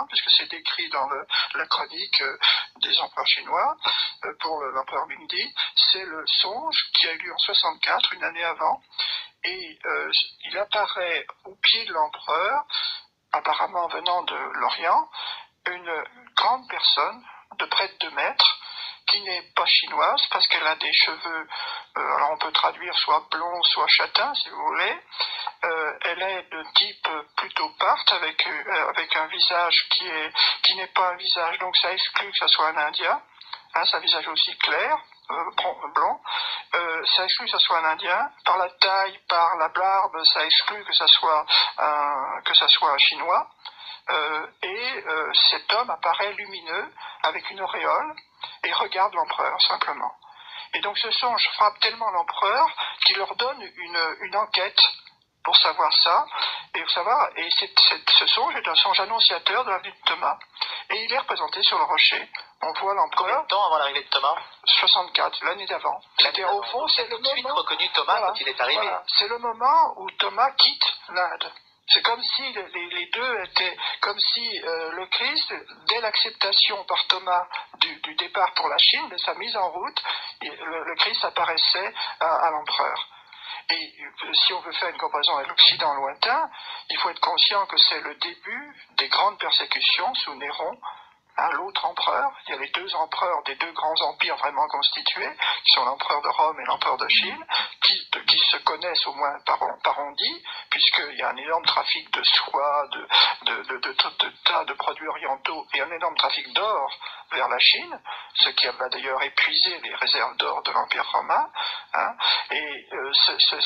puisque c'est décrit dans la chronique des empereurs chinois pour l'empereur Mingdi. C'est le songe qui a eu lieu en 64, une année avant, et il apparaît au pied de l'empereur, apparemment venant de l'Orient, une grande personne de près de 2 mètres, qui n'est pas chinoise parce qu'elle a des cheveux, alors on peut traduire soit blond, soit châtain si vous voulez. Elle est de type plutôt parthe avec un visage qui n'est pas un visage, donc ça exclut que ça soit un Indien. C'est un visage aussi clair, blond. Ça exclut que ça soit un Indien. Par la taille, par la barbe, ça exclut que ça soit un Chinois. Cet homme apparaît lumineux avec une auréole et regarde l'empereur simplement. Et donc ce songe frappe tellement l'empereur qu'il ordonne une enquête pour savoir ça, et ce songe est un songe annonciateur de la venue de Thomas. Et il est représenté sur le rocher. On voit l'empereur. Combien de temps avant l'arrivée de Thomas? 64, l'année d'avant. Au fond, c'est le moment. Tout de suite reconnu Thomas quand il est arrivé. Voilà. C'est le moment où Thomas quitte l'Inde. C'est comme si les deux étaient, comme si le Christ, dès l'acceptation par Thomas du départ pour la Chine, de sa mise en route, le Christ apparaissait à l'empereur. Et si on veut faire une comparaison avec l'Occident lointain, il faut être conscient que c'est le début des grandes persécutions sous Néron, l'autre empereur. Il y a les 2 empereurs des 2 grands empires vraiment constitués, qui sont l'empereur de Rome et l'empereur de Chine, qui se connaissent au moins par on dit, puisqu'il y a un énorme trafic de soie, de tas de produits orientaux, et un énorme trafic d'or vers la Chine, ce qui va d'ailleurs épuiser les réserves d'or de l'Empire romain.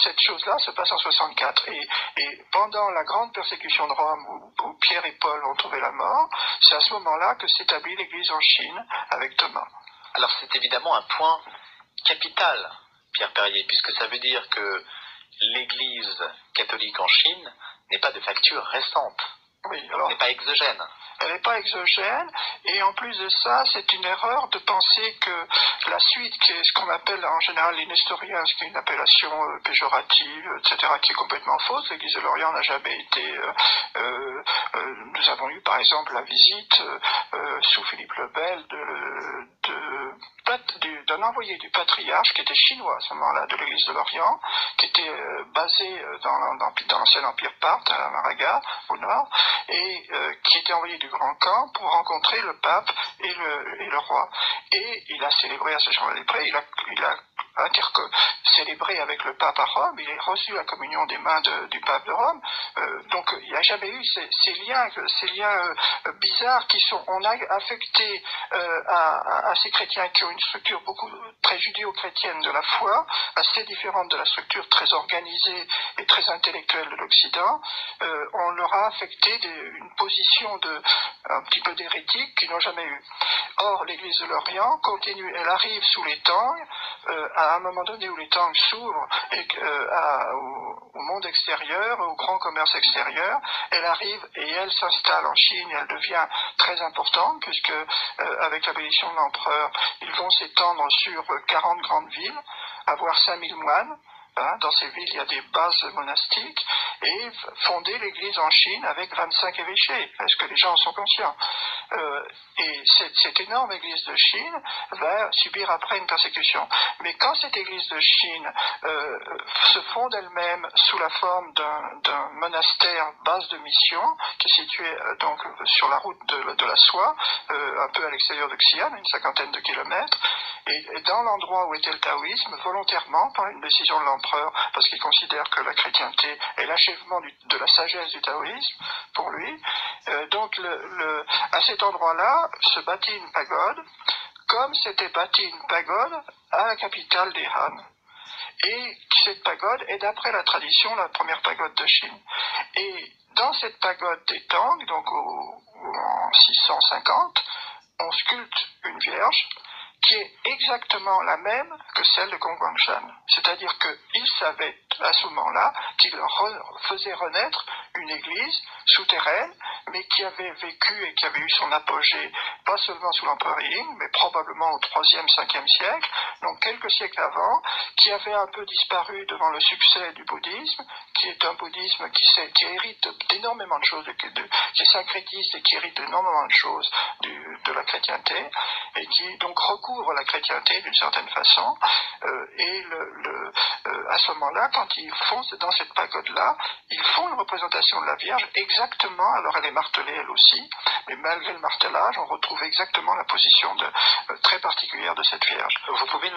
Cette chose-là se passe en 64. Et pendant la grande persécution de Rome, où Pierre et Paul ont trouvé la mort, c'est à ce moment-là que s'établit l'Église en Chine avec Thomas. Alors c'est évidemment un point capital, Pierre Perrier, puisque ça veut dire que l'Église catholique en Chine n'est pas de facture récente. Oui, alors, n'est pas exogène. Elle n'est pas exogène, et en plus de ça, c'est une erreur de penser que la suite, qui est ce qu'on appelle en général les nestoriens, ce qui est une appellation péjorative, etc., qui est complètement fausse. L'Église de l'Orient n'a jamais été... nous avons eu par exemple la visite sous Philippe le Bel d'un envoyé du patriarche qui était chinois à ce moment-là de l'Église de l'Orient, qui était basé dans l'ancien empire parthe à Maraga au nord, et qui était envoyé du Grand Camp pour rencontrer le pape et le roi. Et il a célébré à ce Jean-Lépré, il a célébré avec le pape à Rome, il a reçu la communion des mains du pape de Rome. Donc il n'y a jamais eu ces liens bizarres on a affecté à ces chrétiens qui ont une structure très judéo-chrétienne de la foi, assez différente de la structure très organisée et très intellectuelle de l'Occident. On leur a affecté une position un petit peu d'hérétique qu'ils n'ont jamais eu. Or, l'Église de l'Orient continue, elle arrive sous les Tang, à un moment donné où les Tang s'ouvrent au monde extérieur, au grand commerce extérieur, elle arrive et elle s'installe en Chine et elle devient très importante, puisque avec l'abolition de l'empereur, ils vont s'étendre sur 40 grandes villes, avoir 5000 moines. Dans ces villes, il y a des bases monastiques, et fonder l'Église en Chine avec 25 évêchés. Est-ce que les gens en sont conscients? Et cette énorme Église de Chine va subir après une persécution. Mais quand cette Église de Chine se fonde elle-même sous la forme d'un monastère base de mission, qui est situé donc sur la route de la soie, un peu à l'extérieur de Xi'an, une 50aine de kilomètres, et dans l'endroit où était le taoïsme, volontairement, par une décision de l'empereur, parce qu'il considère que la chrétienté est l'achèvement de la sagesse du taoïsme, pour lui. Donc à cet endroit-là se bâtit une pagode, comme s'était bâtie une pagode à la capitale des Han. Et cette pagode est, d'après la tradition, la première pagode de Chine. Et dans cette pagode des Tang, donc en 650, on sculpte une vierge qui est exactement la même que celle de Gong Guangshan. C'est-à-dire qu'il savait à ce moment-là qu'il faisait renaître une église souterraine, mais qui avait vécu et qui avait eu son apogée, pas seulement sous l'empereur Ying, mais probablement au 3e, 5e siècle, donc quelques siècles avant, qui avait un peu disparu devant le succès du bouddhisme, qui est un bouddhisme qui hérite d'énormément de choses, qui est syncrétiste et qui hérite d'énormément de choses de la chrétienté, et qui donc recouvre la chrétienté d'une certaine façon, et à ce moment-là, quand ils font dans cette pagode-là, ils font une représentation de la Vierge exactement, alors elle est martelée elle aussi, mais malgré le martelage, on retrouve exactement la position très particulière de cette Vierge. Vous pouvez